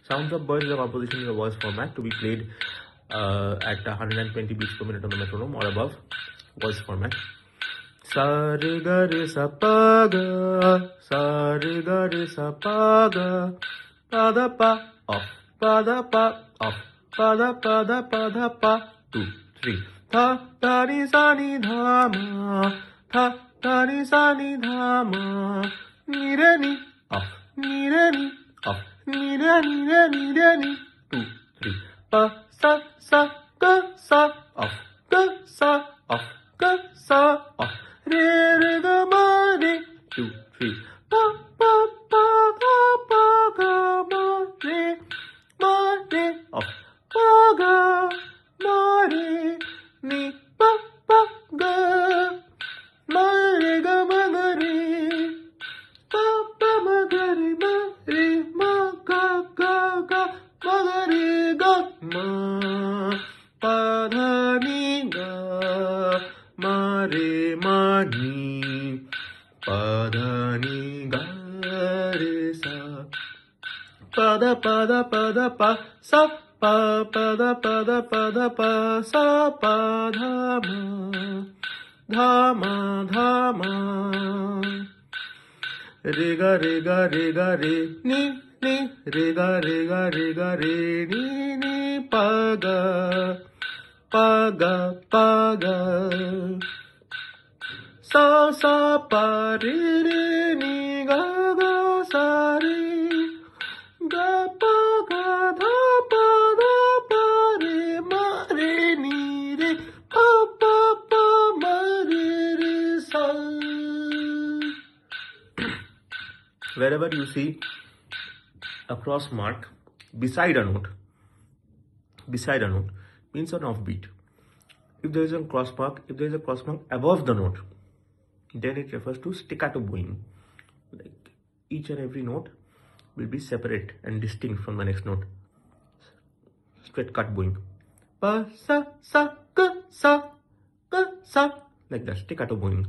Sounds of birds is a composition in a voice format to be played at 120 beats per minute on the metronome or above. Voice format. Sa re ga re sa pa ga, sa re ga re sa pa ga, pa da pa off, pa da pa off, pa da pa da pa da pa. 2, 3. Tha ta ni sa ni dha ma, tha ta ni sa ni dha ma, ni re ni off, ni re ni off, ni re ni. 2, 3. Pa sa ga off, ga sa off, ga sa off. Re ga ma re. 2, 3. Pa pa pa ga ma re off. Pa ga ma re ni pa ga ma re ga ma ga re pa ma ga re ma ga ma ga re ga ma pa dha ni ga ma re ma ni pa dha ni ga re sa pa da pa sa pa da pa sa pa dha ma re ga re ni re ga re ni pa ga sa pa re ni ga sa re ga pa ga dha pa re ma re ni re pa ma re sa. Wherever you see a cross mark beside a note means an offbeat. If there is a cross mark above the note, then it refers to staccato bowing. Like each and every note will be separate and distinct from the next note. Straight cut bowing. Pa sa ga sa, like that, staccato bowing.